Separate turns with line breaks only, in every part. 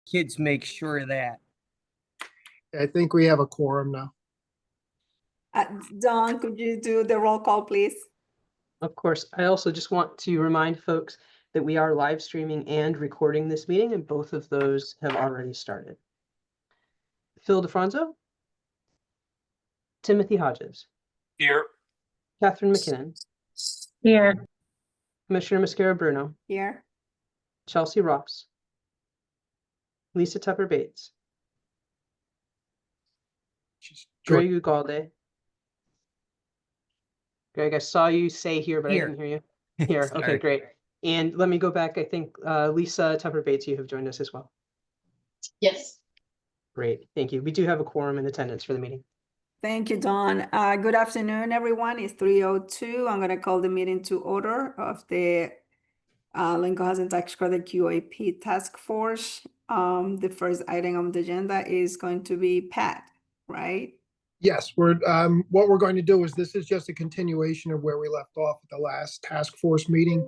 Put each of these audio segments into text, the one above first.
kids make sure of that.
I think we have a quorum now.
Dawn, could you do the roll call, please?
Of course. I also just want to remind folks that we are live streaming and recording this meeting, and both of those have already started. Phil DeFranzo. Timothy Hodges.
Here.
Catherine McKinnon.
Here.
Commissioner Mascara-Bruno.
Here.
Chelsea Rops. Lisa Tupper Bates. Greg Ugalde. Greg, I saw you say here, but
Here.
I didn't hear you. Here.
Sorry.
Okay, great. And let me go back. I think Lisa Tupper Bates, you have joined us as well.
Yes.
Great. Thank you. We do have a quorum in attendance for the meeting.
Thank you, Dawn. Good afternoon, everyone. It's 3:02. I'm going to call the meeting to order of the Lincoln Housing Tax Credit QAP Task Force. The first item on the agenda is going to be Pat, right?
Yes, what we're going to do is this is just a continuation of where we left off at the last task force meeting.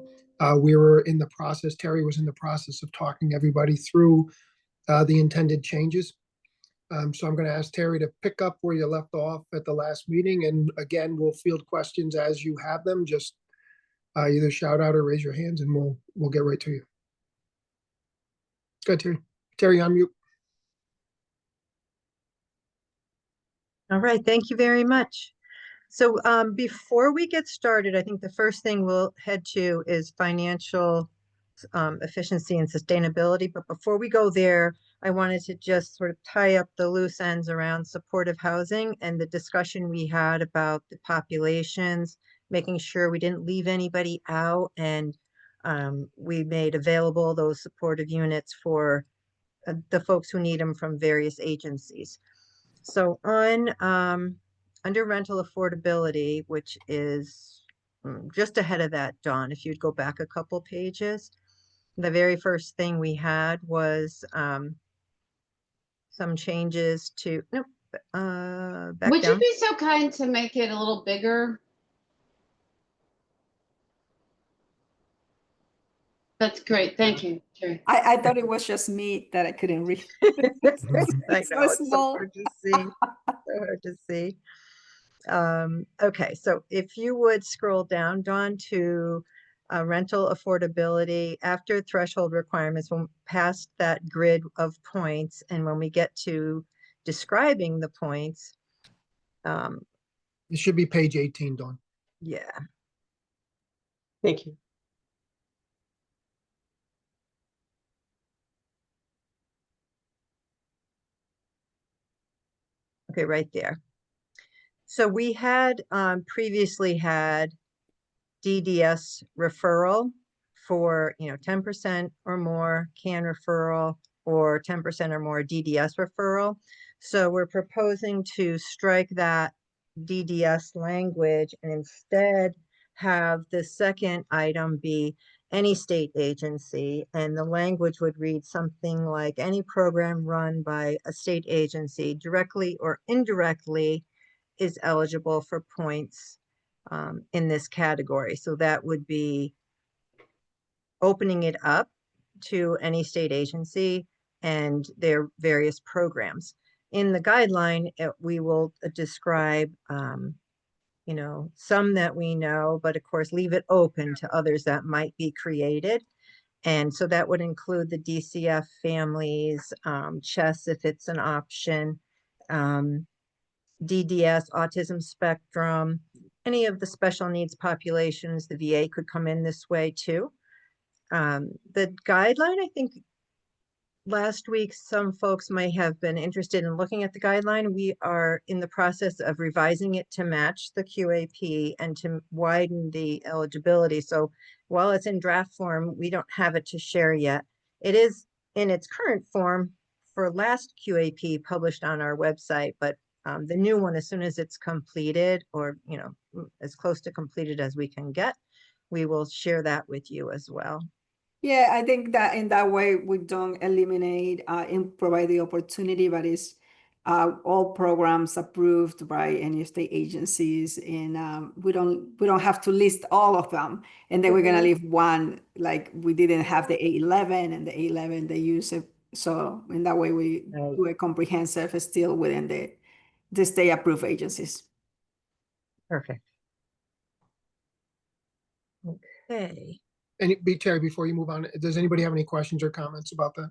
We were in the process, Terry was in the process of talking everybody through the intended changes. So I'm going to ask Terry to pick up where you left off at the last meeting. And again, we'll field questions as you have them. Just either shout out or raise your hands and we'll get right to you. Go ahead, Terry. Terry, on mute.
All right, thank you very much. So before we get started, I think the first thing we'll head to is financial efficiency and sustainability. But before we go there, I wanted to just sort of tie up the loose ends around supportive housing and the discussion we had about the populations, making sure we didn't leave anybody out, and we made available those supportive units for the folks who need them from various agencies. So on under rental affordability, which is just ahead of that, Dawn, if you'd go back a couple pages, the very first thing we had was some changes to, nope, back
Would
down.
you be so kind to make it a little bigger? That's great. Thank you, Terry.
I thought it was just me that I couldn't read.
I
So
know, it's so
small.
hard to see. So hard to see. Okay, so if you would scroll down, Dawn, to rental affordability after threshold requirements, when past that grid of points, and when we get to describing the points,
It should be page 18, Dawn.
yeah.
Thank you.
Okay, right there. So we had previously had DDS referral for 10% or more CAN referral or 10% or more DDS referral. So we're proposing to strike that DDS language and instead have the second item be any state agency, and the language would read something like any program run by a state agency directly or indirectly is eligible for points in this category. So that would be opening it up to any state agency and their various programs. In the guideline, we will describe some that we know, but of course leave it open to others that might be created. And so that would include the DCF families, CHES if it's an option, DDS, autism spectrum, any of the special needs populations. The VA could come in this way too. The guideline, I think last week, some folks might have been interested in looking at the guideline. We are in the process of revising it to match the QAP and to widen the eligibility. So while it's in draft form, we don't have it to share yet. It is in its current form for last QAP published on our website, but the new one, as soon as it's completed or, as close to completed as we can get, we will share that with you as well.
Yeah, I think that in that way we don't eliminate and provide the opportunity, but it's all programs approved by any state agencies, and we don't have to list all of them, and then we're gonna leave one, like we didn't have the A11, and the A11 they use So in that way, we
Right.
do a comprehensive still within the state approved agencies.
Perfect. Okay.
And Terry, before you move on, does anybody have any questions or comments about that?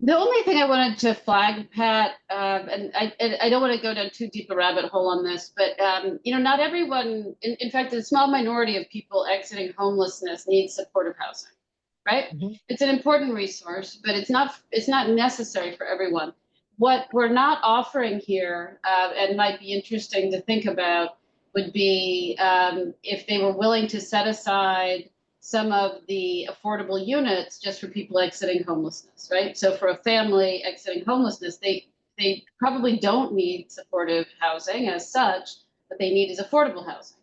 The only thing I wanted to flag, Pat, and I don't want to go down too deep a rabbit hole on this, but not everyone, in fact, a small minority of people exiting homelessness needs supportive housing, right?
Mhm.
It's an important resource, but it's not necessary for everyone. What we're not offering here, and might be interesting to think about, would be if they were willing to set aside some of the affordable units just for people exiting homelessness, right? So for a family exiting homelessness, they probably don't need supportive housing as such, but they need is affordable housing.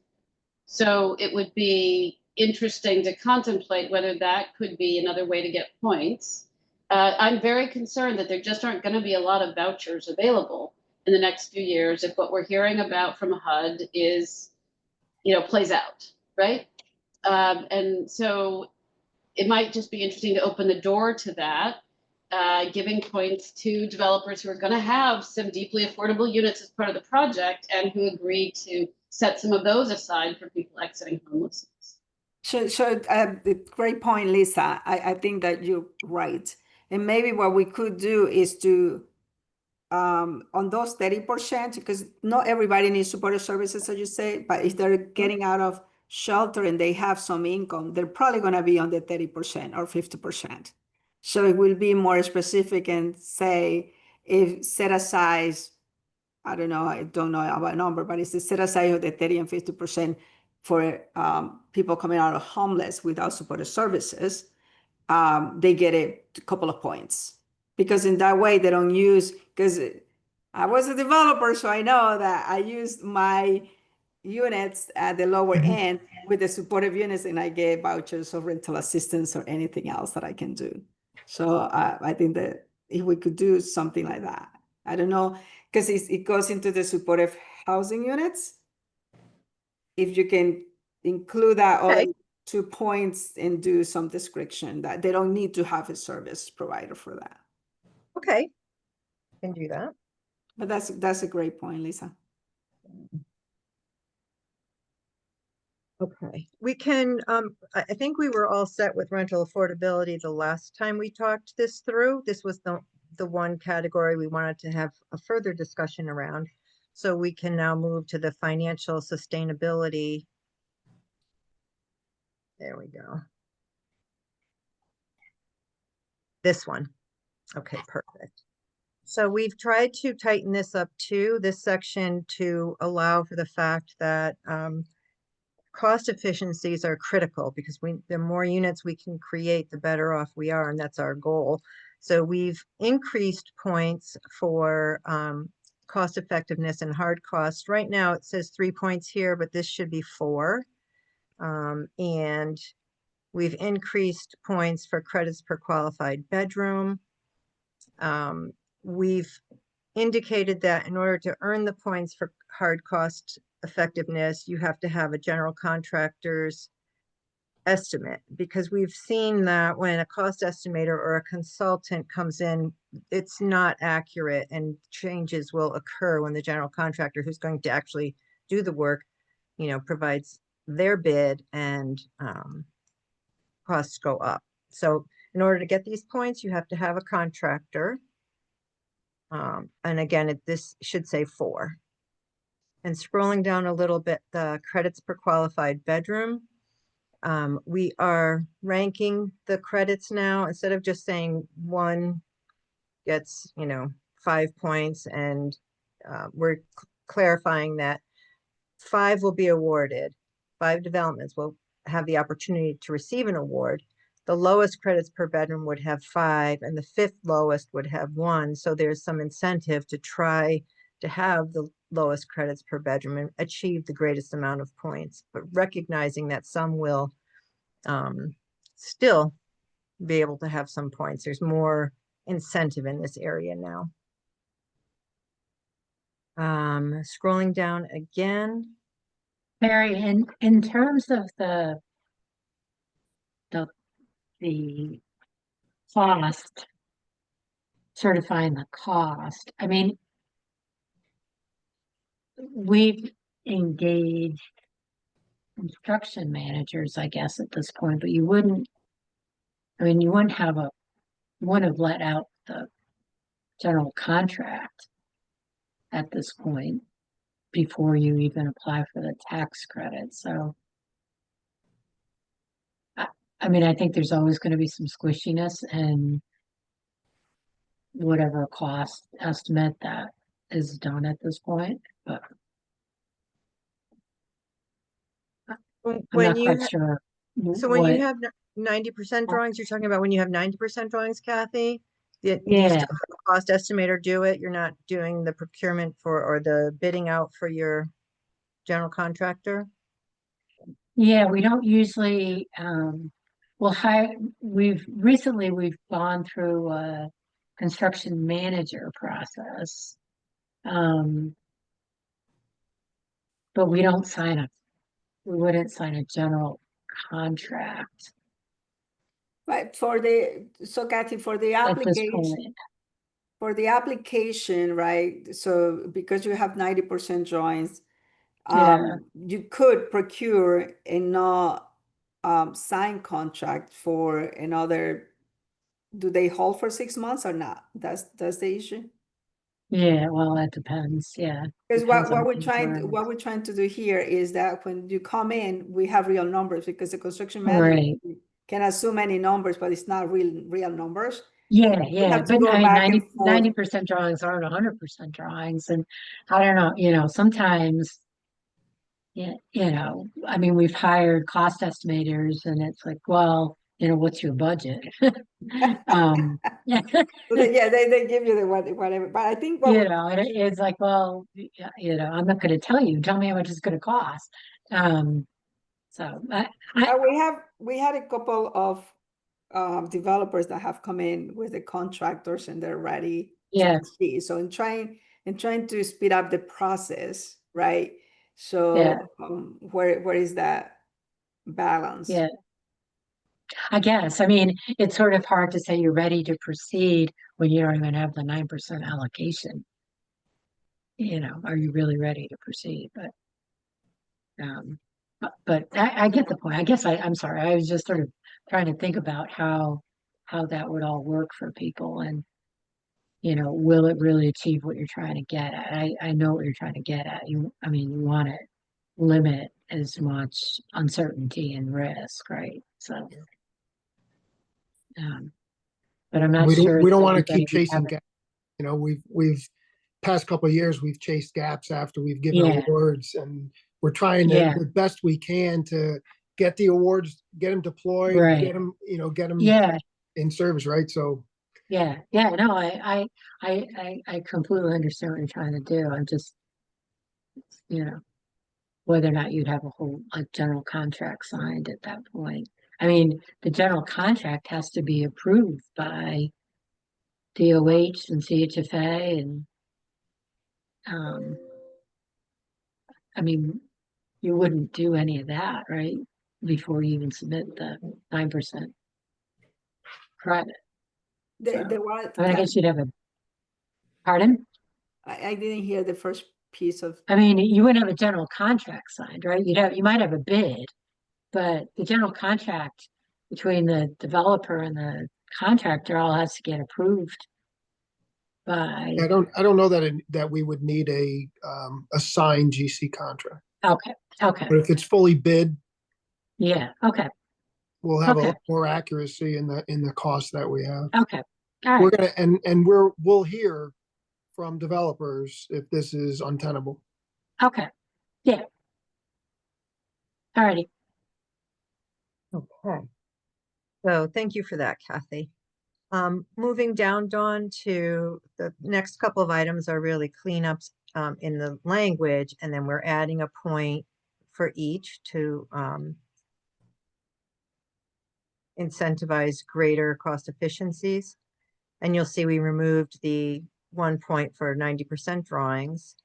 So it would be interesting to contemplate whether that could be another way to get points. I'm very concerned that there just aren't going to be a lot of vouchers available in the next few years if what we're hearing about from HUD is, plays out, right? And so it might just be interesting to open the door to that, giving points to developers who are going to have some deeply affordable units as part of the project and who agree to set some of those aside for people exiting homelessness.
Great point, Lisa. I think that you're right. And maybe what we could do is to, on those 30%, because not everybody needs supportive services, as you say, but if they're getting out of shelter and they have some income, they're probably going to be on the 30% or 50%. So it will be more specific and say, if set aside, I don't know about a number, but it's a set aside of the 30 and 50% for people coming out of homeless without supportive services, they get a couple of points. Because in that way, they don't use, because I was a developer, so I know that I used my units at the lower end with the supportive units, and I gave vouchers or rental assistance or anything else that I can do. So I think that if we could do something like that, I don't know, because it goes into the supportive housing units. If you can include that
Okay.
other 2 points and do some description that they don't need to have a service provider for that.
Okay. Can do that.
But that's a great point, Lisa.
Okay, we can, I think we were all set with rental affordability the last time we talked this through. This was the one category we wanted to have a further discussion around. So we can now move to the financial sustainability. There we go. This one. Okay, perfect. So we've tried to tighten this up too, this section, to allow for the fact that cost efficiencies are critical, because the more units we can create, the better off we are, and that's our goal. So we've increased points for cost effectiveness and hard costs. Right now it says 3 points here, but this should be 4. And we've increased points for credits per qualified bedroom. We've indicated that in order to earn the points for hard cost effectiveness, you have to have a general contractor's estimate, because we've seen that when a cost estimator or a consultant comes in, it's not accurate, and changes will occur when the general contractor, who's going to actually do the work, provides their bid, and costs go up. So in order to get these points, you have to have a contractor. And again, this should say 4. And scrolling down a little bit, the credits per qualified bedroom, we are ranking the credits now. Instead of just saying 1 gets, 5 points, and we're clarifying that 5 will be awarded. 5 developments will have the opportunity to receive an award. The lowest credits per bedroom would have 5, and the 5th lowest would have 1. So there's some incentive to try to have the lowest credits per bedroom and achieve the greatest amount of points, but recognizing that some will still be able to have some points. There's more incentive in this area now. Scrolling down again.
Mary, in terms of the cost certifying the cost. I mean, we've engaged construction managers, I guess, at this point, but you wouldn't have let out the general contract at this point before you even apply for the tax credit. So I mean, I think there's always going to be some squishiness and whatever cost estimate that is done at this point, but I'm
When
not
you,
quite sure
so when you
what.
have 90% drawings, you're talking about when you have 90% drawings, Kathy? Do you
Yeah,
still have a cost estimator do it? You're not doing the procurement for, or the bidding out for your general contractor?
yeah, we don't usually, we've gone through a construction manager process. Um, but we wouldn't sign a general contract
But so Kathy, for the
at this
application,
point.
right? So because you have 90% drawings,
Yeah,
you could procure a not signed contract for another. Do they hold for 6 months or not? That's the issue.
yeah, well, that depends, yeah.
Because
Depends on
what
things around.
we're trying to do here is that when you come in, we have real numbers, because the construction manager
Right,
can assume any numbers, but it's not real numbers.
yeah,
We
yeah,
have to
but
go
I mean,
back and forth.
90% drawings aren't 100% drawings, and I don't know, sometimes, yeah, I mean, we've hired cost estimators, and it's like, well, what's your budget? Yeah.
So they give you the whatever. But I think what
And it's like, well, yeah, I'm not going to tell you. Tell me how much it's going to cost. So
we had a couple of developers that have come in with the contractors and they're ready to
yeah,
proceed. So in trying to speed up the process, right? So
yeah,
where is that balance?
yeah. I guess. I mean, it's sort of hard to say you're ready to proceed when you don't even have the 9% allocation. Are you really ready to proceed? Um, but I get the point. I guess I'm sorry. I was just sort of trying to think about how that would all work for people, and will it really achieve what you're trying to get at? I know what you're trying to get at. You want to limit as much uncertainty and risk, right? So, but I'm not sure
We don't
that
want to
everybody
keep
would have
chasing
it.
gaps. We've past couple of years, we've chased gaps after we've given
Yeah,
awards, and we're trying to
yeah,
the best we can to get the awards, get them deployed,
right.
get them
Yeah,
in service, right? So
yeah. No, I completely understand what you're trying to do. I'm just, you know, whether or not you'd have a general contract signed at that point. I mean, the general contract has to be approved by DOH and CHFA, and um, I mean, you wouldn't do any of that, right? Before you even submit the 9% credit. So,
The what?
I mean, I guess you'd have pardon?
I didn't hear the first piece of.
I mean, you wouldn't have a general contract signed, right? You might have a bid, but the general contract between the developer and the contractor all has to get approved by.
I don't know that we would need a signed GC contract,
Okay,
but if it's fully bid,
yeah, okay,
we'll have a
okay,
lot more accuracy in the cost that we have.
okay, all
We're
right,
gonna we'll hear from developers if this is untenable.
okay, yeah, all righty.
Okay. So thank you for that, Kathy. Moving down, Dawn, to the next couple of items are really cleanups in the language, and then we're adding a point for each to incentivize greater cost efficiencies. And you'll see we removed the 1 point for 90% drawings.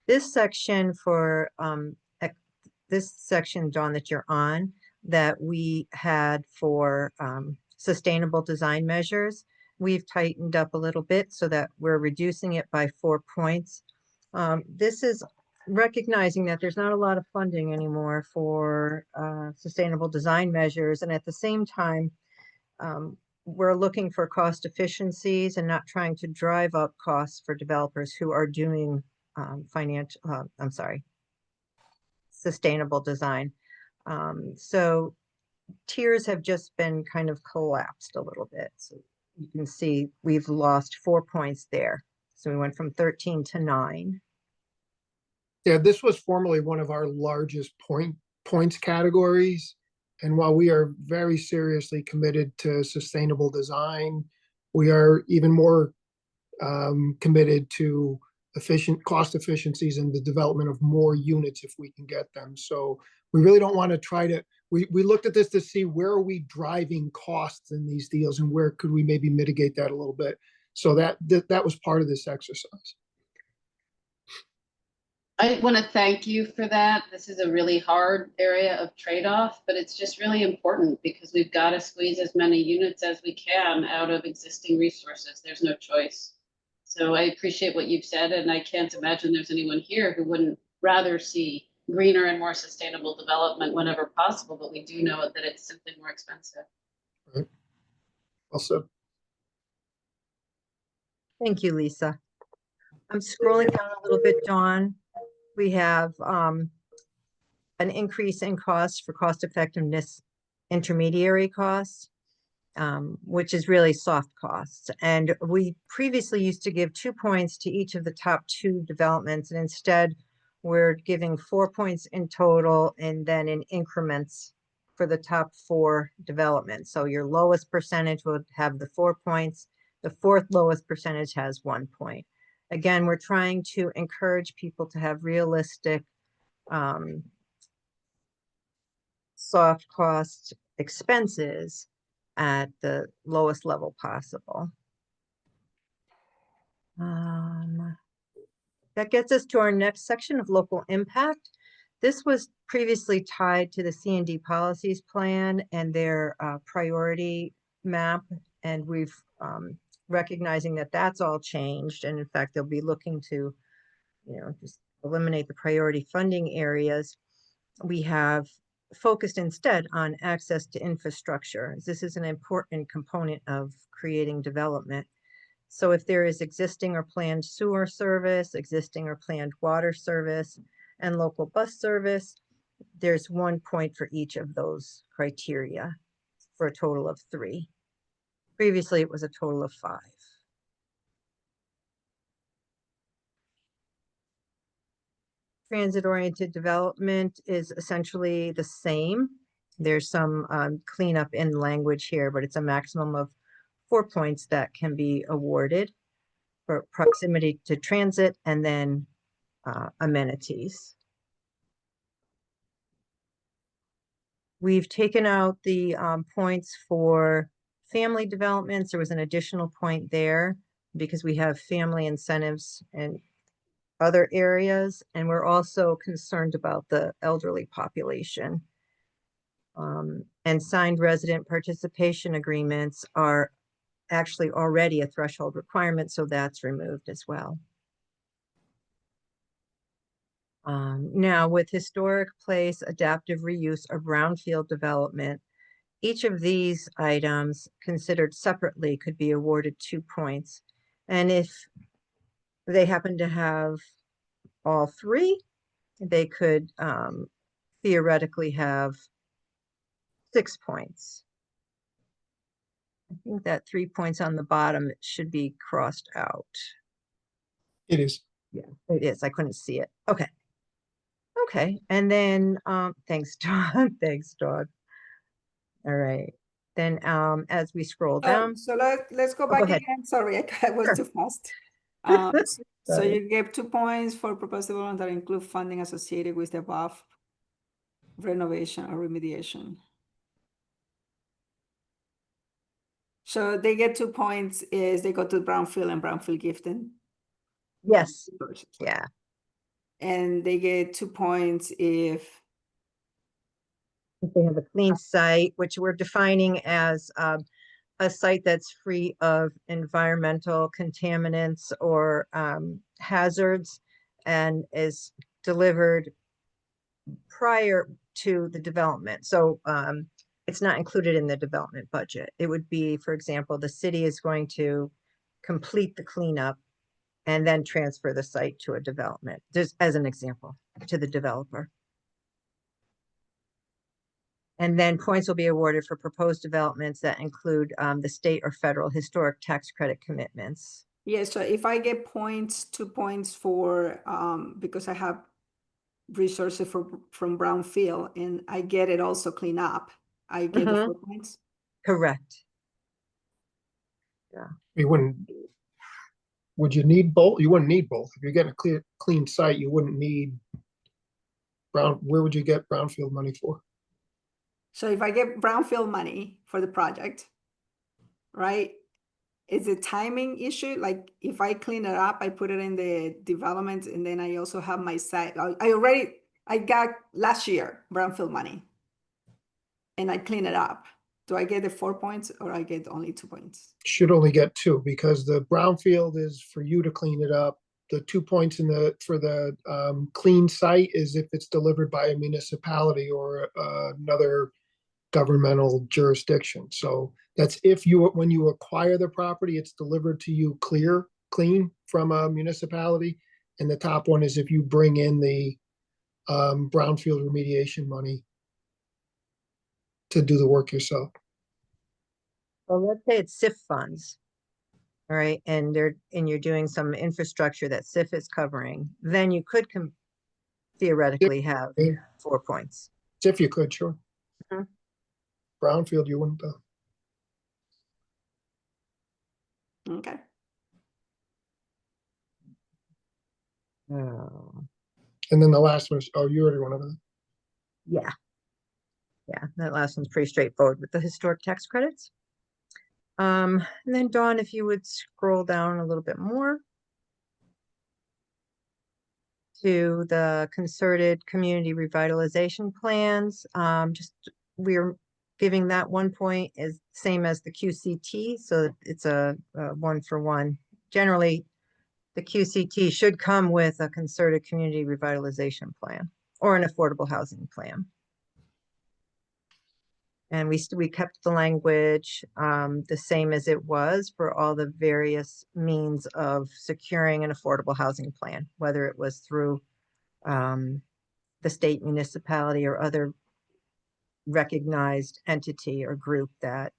This section for this section, Dawn, that you're on, that we had for sustainable design measures. we've tightened up a little bit so that we're reducing it by 4 points. This is recognizing that there's not a lot of funding anymore for sustainable design measures. And at the same time, we're looking for cost efficiencies and not trying to drive up costs for developers who are doing sustainable design. So tiers have just been kind of collapsed a little bit. So you can see we've lost 4 points there. So we went from 13 to 9.
Yeah, this was formerly one of our largest points categories. And while we are very seriously committed to sustainable design, we are even more committed to cost efficiencies and the development of more units if we can get them. So we really don't want to try to, we looked at this to see where are we driving costs in these deals and where could we maybe mitigate that a little bit. So that was part of this exercise.
I want to thank you for that. This is a really hard area of trade-off, but it's just really important because we've got to squeeze as many units as we can out of existing resources. There's no choice. So I appreciate what you've said, and I can't imagine there's anyone here who wouldn't rather see greener and more sustainable development whenever possible, but we do know that it's simply more expensive.
Right. Also,
Thank you, Lisa. I'm scrolling down a little bit, Dawn. We have an increase in costs for cost effectiveness intermediary costs, which is really soft costs. And we previously used to give 2 points to each of the top 2 developments. And instead, we're giving 4 points in total and then in increments for the top 4 developments. So your lowest percentage will have the 4 points. The 4th lowest percentage has 1 point. Again, we're trying to encourage people to have realistic soft cost expenses at the lowest level possible. That gets us to our next section of local impact. This was previously tied to the C&D policies plan and their priority map, and we've recognizing that that's all changed. And in fact, they'll be looking to, just eliminate the priority funding areas. We have focused instead on access to infrastructure. This is an important component of creating development. So if there is existing or planned sewer service, existing or planned water service, and local bus service, there's 1 point for each of those criteria for a total of 3. Previously, it was a total of 5. Transit-oriented development is essentially the same. There's some cleanup in language here, but it's a maximum of 4 points that can be awarded for proximity to transit and then amenities. We've taken out the points for family developments. There was an additional point there because we have family incentives in other areas, and we're also concerned about the elderly population. And signed resident participation agreements are actually already a threshold requirement, so that's removed as well. Now, with historic place, adaptive reuse, or brownfield development, each of these items considered separately could be awarded 2 points. And if they happen to have all 3, they could theoretically have 6 points. I think that 3 points on the bottom should be crossed out.
it is.
Yeah, it is. I couldn't see it. Okay. Okay. And then, thanks, Dawn. Thanks, Dawn. All right. Then, as we scroll down.
So let's go
go
back
ahead.
again. Sorry, I was
Sure.
too fast. So
Sorry.
you gave 2 points for proposed development that include funding associated with the above renovation or remediation. So they get 2 points is they go to brownfield and brownfield gifting.
Yes. Yeah.
And they get 2 points if
If they have a clean site, which we're defining as a a site that's free of environmental contaminants or hazards and is delivered prior to the development. So it's not included in the development budget. It would be, for example, the city is going to complete the cleanup and then transfer the site to a development, just as an example, to the developer. And then points will be awarded for proposed developments that include the state or federal historic tax credit commitments.
Yeah, so if I get points, 2 points for, because I have resources from brownfield and I get it also clean up, I get the 4 points.
Correct.
You wouldn't, would you need both? You wouldn't need both. If you're getting a clean site, you wouldn't need where would you get brownfield money for?
So if I get brownfield money for the project, right? Is a timing issue, like if I clean it up, I put it in the development and then I also have my site. I got last year brownfield money and I clean it up. Do I get the 4 points or I get only 2 points?
Should only get 2 because the brownfield is for you to clean it up. The 2 points for the clean site is if it's delivered by a municipality or another governmental jurisdiction. So that's when you acquire the property, it's delivered to you clean from a municipality. And the top one is if you bring in the brownfield remediation money to do the work yourself.
Well, let's say it's SIF funds. All right, and you're doing some infrastructure that SIF is covering, then you could theoretically have 4 points.
If you could, sure.
Mhm.
Brownfield, you wouldn't.
Okay.
Oh,
And then the last one is, oh, you already went over that.
yeah. Yeah, that last one's pretty straightforward with the historic tax credits. And then Dawn, if you would scroll down a little bit more to the concerted community revitalization plans. We're giving that 1 point is same as the QCT, so it's a 1-for-1. Generally, the QCT should come with a concerted community revitalization plan or an affordable housing plan. And we kept the language the same as it was for all the various means of securing an affordable housing plan, whether it was through the state municipality or other recognized entity or group that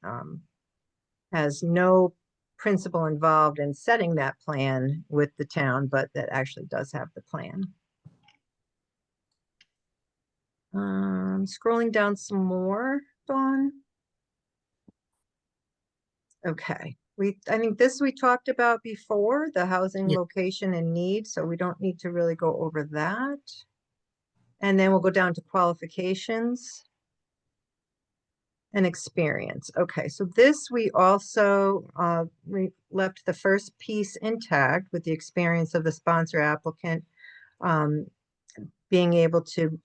has no principal involved in setting that plan with the town, but that actually does have the plan. Scrolling down some more, Dawn. Okay, I think this we talked about before, the housing
Yeah.
location and need, so we don't need to really go over that. And then we'll go down to qualifications and experience. Okay, so this we also left the first piece intact with the experience of the sponsor applicant being able to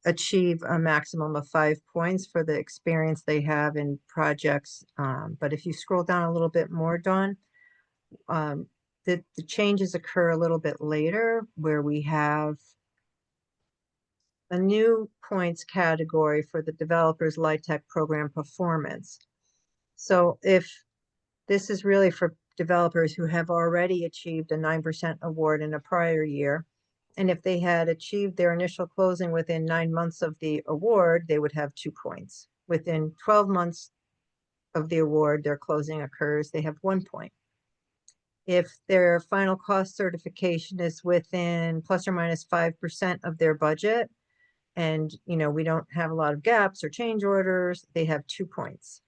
achieve a maximum of 5 points for the experience they have in projects. But if you scroll down a little bit more, Dawn, the changes occur a little bit later where we have a new points category for the developer's LIHTC program performance. So if this is really for developers who have already achieved a 9% award in a prior year, and if they had achieved their initial closing within 9 months of the award, they would have 2 points. Within 12 months of the award, their closing occurs, they have 1 point. If their final cost certification is within plus or minus 5% of their budget, and we don't have a lot of gaps or change orders, they have 2 points.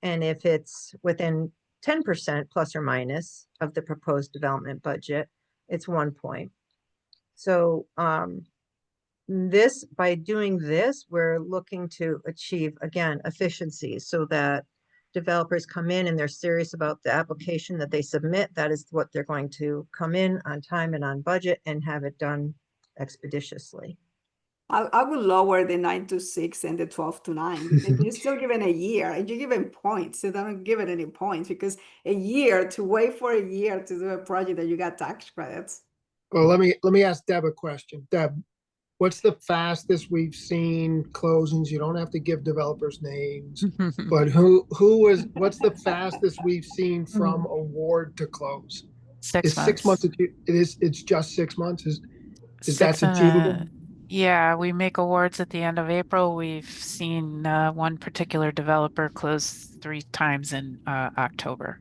And if it's within 10% plus or minus of the proposed development budget, it's 1 point. So by doing this, we're looking to achieve, again, efficiencies so that developers come in and they're serious about the application that they submit. That is what they're going to come in on time and on budget and have it done expeditiously.
I would lower the 9 to 6 and the 12 to 9 because you're still given a year and you're given points. So don't give it any points because a year to wait for a year to do a project that you got tax credits.
Well, let me ask Deb a question. Deb, what's the fastest we've seen closings? You don't have to give developers names, but what's the fastest we've seen from award to close? Is 6 months, it's just 6 months? Is that
Six and
achievable?
yeah, we make awards at the end of April. We've seen one particular developer close 3 times in October.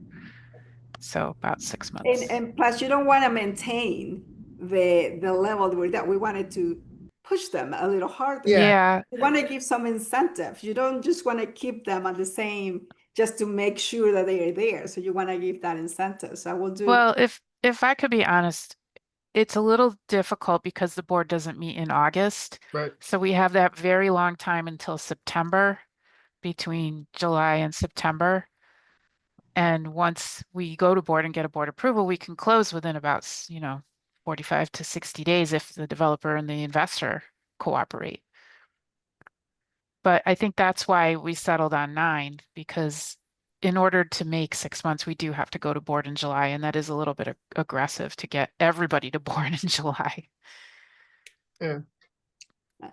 So about 6 months.
And plus you don't want to maintain the level that we wanted to push them a little harder.
Yeah.
You want to give some incentive. You don't just want to keep them at the same just to make sure that they are there. So you want to give that incentive. So I will do.
Well, if I could be honest, it's a little difficult because the board doesn't meet in August.
Right.
So we have that very long time until September, between July and September. And once we go to board and get a board approval, we can close within about, 45 to 60 days if the developer and the investor cooperate. But I think that's why we settled on 9, because in order to make 6 months, we do have to go to board in July, and that is a little bit aggressive to get everybody to board in July.
Yeah.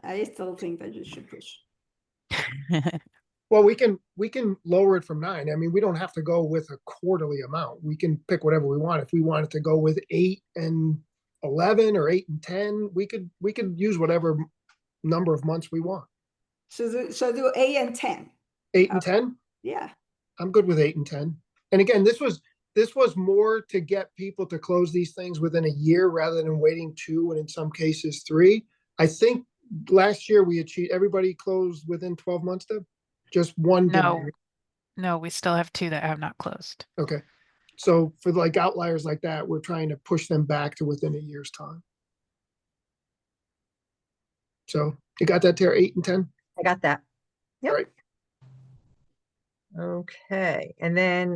I still think that you should push.
Well, we can lower it from 9. I mean, we don't have to go with a quarterly amount. We can pick whatever we want. If we wanted to go with 8 and 11 or 8 and 10, we could use whatever number of months we want.
So do 8 and 10.
8 and 10?
Yeah.
I'm good with 8 and 10. And again, this was more to get people to close these things within a year rather than waiting 2 and in some cases 3. I think last year everybody closed within 12 months, Deb? Just one didn't.
No, we still have 2 that have not closed.
Okay. So for like outliers like that, we're trying to push them back to within a year's time. So you got that there, 8 and 10?
I got that. Yep.
All right.
Okay, and then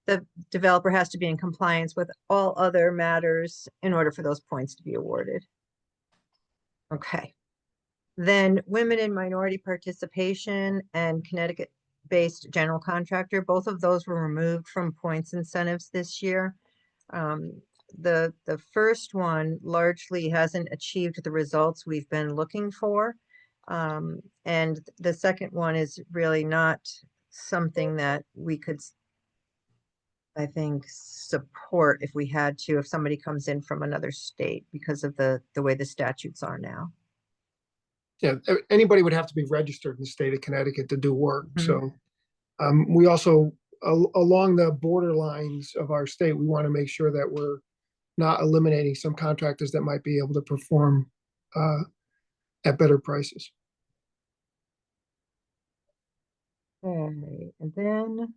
the developer has to be in compliance with all other matters in order for those points to be awarded. Okay. Then women and minority participation and Connecticut-based general contractor, both of those were removed from points incentives this year. The first one largely hasn't achieved the results we've been looking for. And the second one is really not something that we could, I think, support if we had to, if somebody comes in from another state because of the way the statutes are now.
Yeah, anybody would have to be registered in the state of Connecticut to do work.
Mhm.
So we also, along the borderlines of our state, we want to make sure that we're not eliminating some contractors that might be able to perform at better prices.
Okay, and then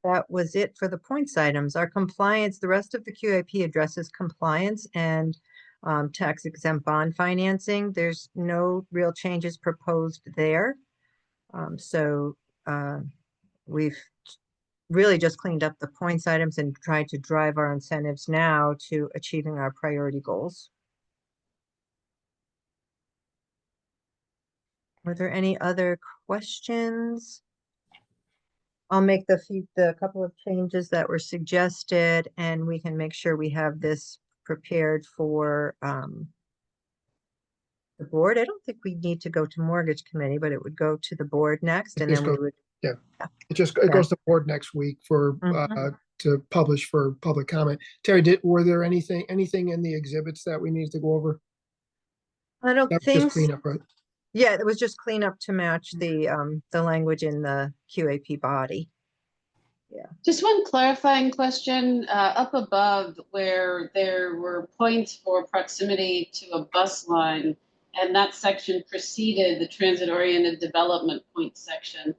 that was it for the points items. Our compliance, the rest of the QAP addresses compliance and tax exempt bond financing. There's no real changes proposed there. We've really just cleaned up the points items and tried to drive our incentives now to achieving our priority goals. Were there any other questions? I'll make the couple of changes that were suggested, and we can make sure we have this prepared for the board. I don't think we need to go to mortgage committee, but it would go to the board next, and then we would.
Yeah, it goes to board next week for to publish for public comment. Terry, were there anything in the exhibits that we need to go over?
I don't
That was
think
just cleanup, right?
Yeah, it was just cleanup to match the language in the QAP body. Yeah.
Just one clarifying question, up above where there were points for proximity to a bus line, and that section preceded the transit-oriented development point section.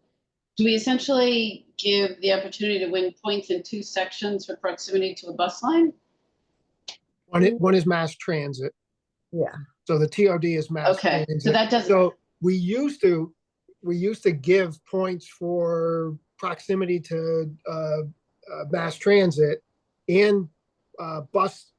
Do we essentially give the opportunity to win points in 2 sections for proximity to a bus line?
One is mass transit.
Yeah.
So the TOD is mass
Okay,
transit.
so that doesn't.
So we used to give points for proximity to mass transit and bus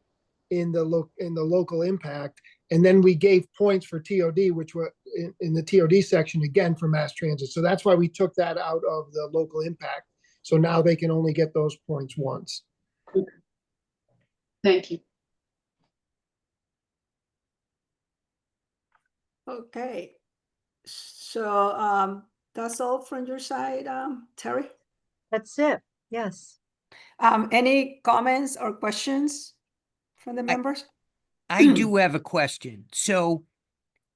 in the local impact, And then we gave points for TOD, which were in the TOD section again for mass transit. So that's why we took that out of the local impact. So now they can only get those points once.
Thank you.
Okay. So that's all from your side, Terry?
That's it. Yes.
Any comments or questions from the members?
I do have a question. So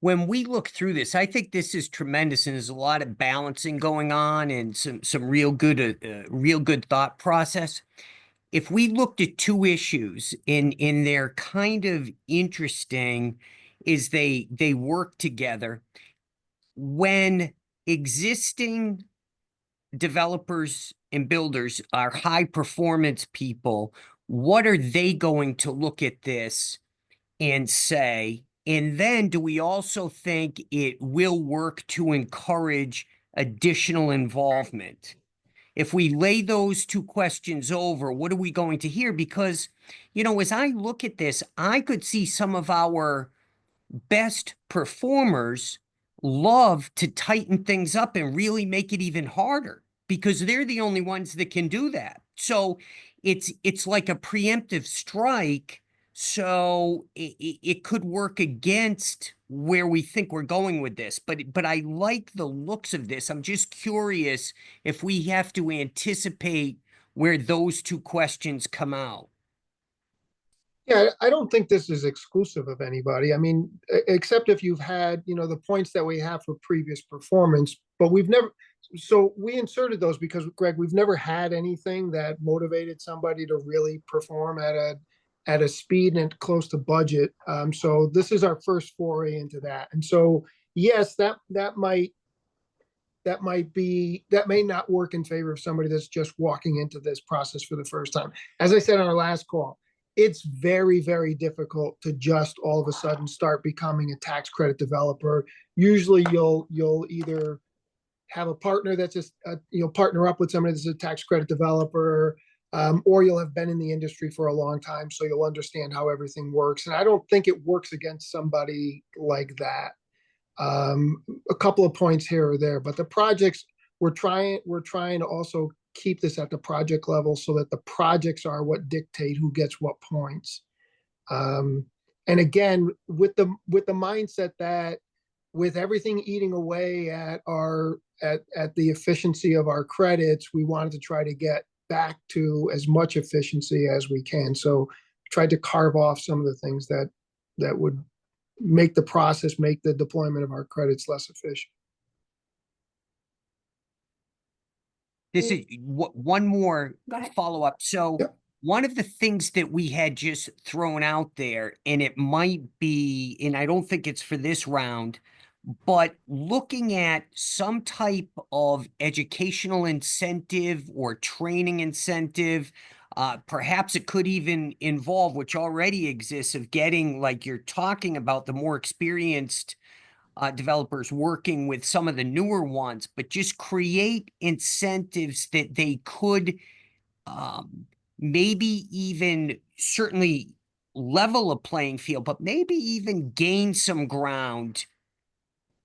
when we look through this, I think this is tremendous, and there's a lot of balancing going on and some real good thought process. If we looked at two issues in they're kind of interesting, is they work together. When existing developers and builders are high performance people, what are they going to look at this and say? And then do we also think it will work to encourage additional involvement? If we lay those two questions over, what are we going to hear? Because, you know, as I look at this, I could see some of our best performers love to tighten things up and really make it even harder, because they're the only ones that can do that. So it's like a preemptive strike. So it could work against where we think we're going with this. But I like the looks of this. I'm just curious if we have to anticipate where those two questions come out.
Yeah, I don't think this is exclusive of anybody. I mean, except if you've had, you know, the points that we have for previous performance, but we've never, so we inserted those because, Greg, we've never had anything that motivated somebody to really perform at a speed and close to budget. So this is our first foray into that. And so, yes, that may not work in favor of somebody that's just walking into this process for the first time. As I said on our last call, it's very, very difficult to just all of a sudden start becoming a tax credit developer. Usually you'll either have a partner that's just, partner up with somebody that's a tax credit developer, or you'll have been in the industry for a long time, so you'll understand how everything works. And I don't think it works against somebody like that. A couple of points here or there, but the projects, we're trying to also keep this at the project level so that the projects are what dictate who gets what points. And again, with the mindset that with everything eating away at the efficiency of our credits, we wanted to try to get back to as much efficiency as we can. So tried to carve off some of the things that would make the deployment of our credits less efficient.
This is one more follow-up. So
Yep.
One of the things that we had just thrown out there, and it might be, and I don't think it's for this round, but looking at some type of educational incentive or training incentive, perhaps it could even involve, which already exists, of getting, like you're talking about, the more experienced developers working with some of the newer ones, but just create incentives that they could maybe even certainly level a playing field, but maybe even gain some ground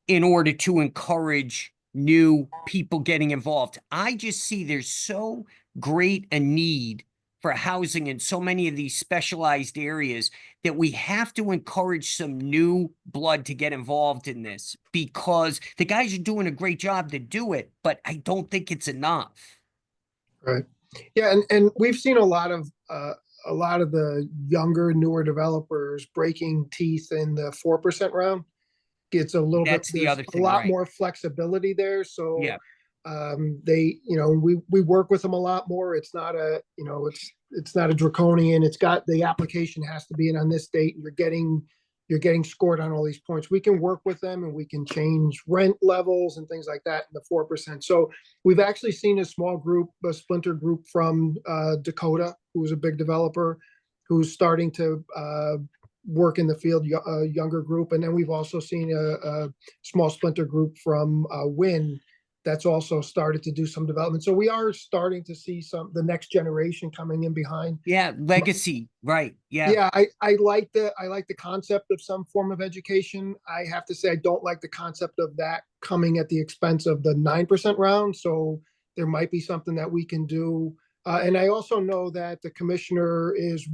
in order to encourage new people getting involved. I just see there's so great a need for housing in so many of these specialized areas that we have to encourage some new blood to get involved in this, because the guys are doing a great job to do it, but I don't think it's enough.
Right. Yeah, and we've seen a lot of the younger, newer developers breaking teeth in the 4% round. It's a little
That's
bit,
the
there's
other
a
thing,
lot
right?
more flexibility there. So
Yeah.
we work with them a lot more. It's not it's not a draconian. It's got, the application has to be in on this date, and you're getting scored on all these points. We can work with them and we can change rent levels and things like that in the 4%. So we've actually seen a splinter group from Dakota, who's a big developer, who's starting to work in the field, a younger group. And then we've also seen a small splinter group from Wynn that's also started to do some development. So we are starting to see the next generation coming in behind.
Yeah, legacy Right, yeah,
Yeah, I like the concept of some form of education. I have to say, I don't like the concept of that coming at the expense of the 9% round, so there might be something that we can do. And I also know that the commissioner is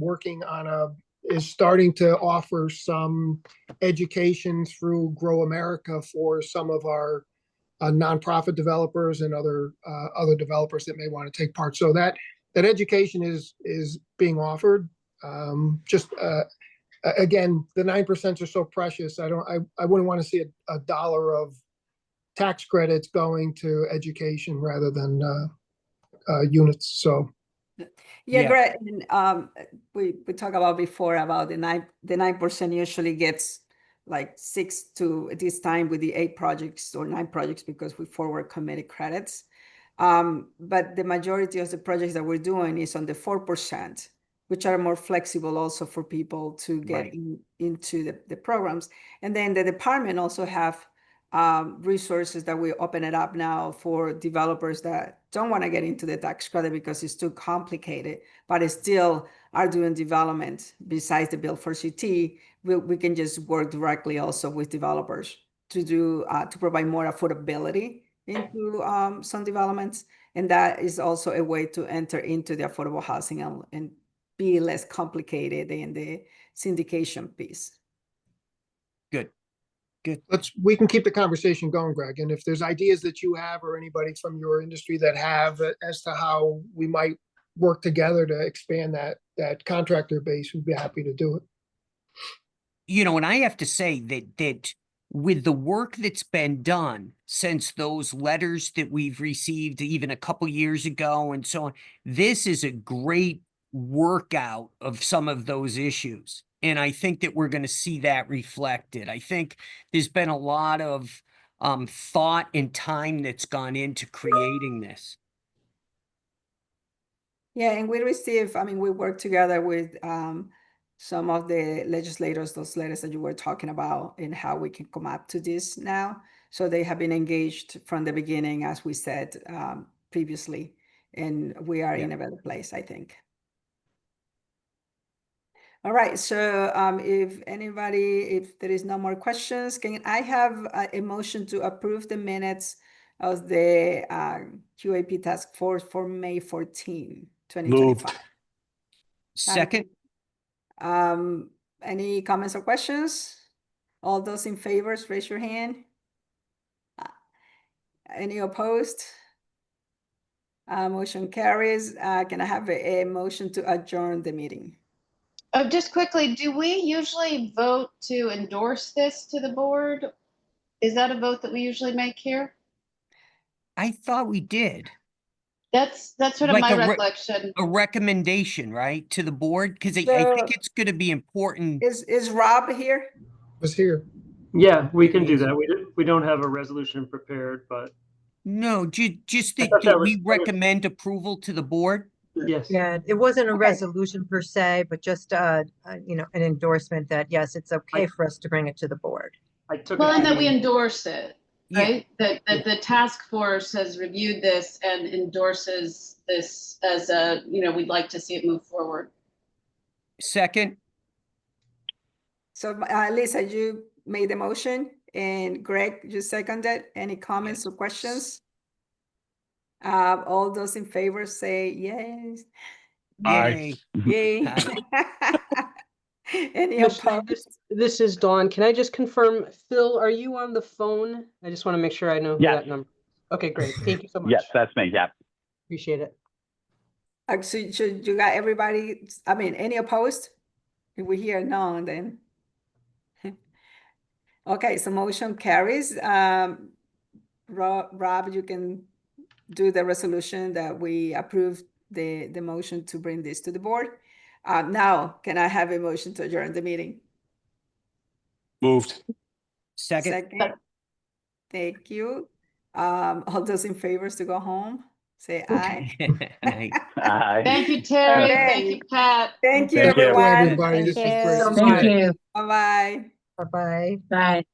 starting to offer some education through Grow America for some of our nonprofit developers and other developers that may want to take part. So that education is being offered. Again, the 9% are so precious. I wouldn't want to see a dollar of tax credits going to education rather than units. So
Yeah,
Yeah.
great. And we talked about before about the 9% usually gets like 6 to at this time with the 8 projects or 9 projects because we forward committed credits. But the majority of the projects that we're doing is on the 4%, which are more flexible also for people to get
Right.
into the programs. And then the department also have resources that we open it up now for developers that don't want to get into the tax credit because it's too complicated, but still are doing development besides the Build for CT. We can just work directly also with developers to do to provide more affordability into some developments, and that is also a way to enter into the affordable housing and be less complicated in the syndication piece.
Good.
we can keep the conversation going, Greg. And if there's ideas that you have or anybody from your industry that have as to how we might work together to expand that contractor base, we'd be happy to do it.
You know, and I have to say that with the work that's been done since those letters that we've received even a couple years ago and so on, this is a great workout of some of those issues. And I think that we're going to see that reflected. I think there's been a lot of thought and time that's gone into creating this.
Yeah, and we receive, I mean, we work together with some of the legislators, those letters that you were talking about, and how we can come up to this now. So they have been engaged from the beginning, as we said previously, and we are in a better place, I think. All right, so if there is no more questions, can I have a motion to approve the minutes of the QAP task force for May 14, 2025?
Second,
Any comments or questions? All those in favor, raise your hand. Any opposed? Motion carries. Can I have a motion to adjourn the meeting?
Just quickly, do we usually vote to endorse this to the board? Is that a vote that we usually make here?
I thought we did
That's sort of
Like
my
a
recollection.
a recommendation, right, to the board? Because I think it's going to be important.
Is Rob here?
Was here.
Yeah, we can do that. We don't have a resolution prepared, but
No, just
I
that,
thought that was-
we recommend approval to the board.
yes.
Yeah, it wasn't a
Okay.
resolution per se, but just an endorsement that, yes, it's okay for us to bring it to the board.
I took
Well,
it
and
to
that we
mean-
endorse it,
Yeah.
right? That the task force has reviewed this and endorses this as we'd like to see it move forward.
Second,
So Lisa, you made the motion and Greg, you seconded. Any comments or questions? All those in favor say yes.
yay.
Yay. Any opposed?
This is Dawn. Can I just confirm, Phil, are you on the phone? I just want to make sure I know who
Yes.
that number. Okay, great. Thank you so much.
Yes, that's me. Yeah.
Appreciate it.
So you got everybody, I mean, any opposed? If we hear none, then. Okay, so motion carries. Rob, you can do the resolution that we approve the motion to bring this to the board. Now, can I have a motion to adjourn the meeting?
Moved.
Second,
Thank you. All those in favor to go home, say aye.
Night.
Aye.
Thank you, Terry.
Okay.
Thank you, Pat.
Thank you,
Thank you.
everyone.
Everybody, this was great.
so
Thank
much.
you.
Bye-bye.
Bye-bye.
Bye.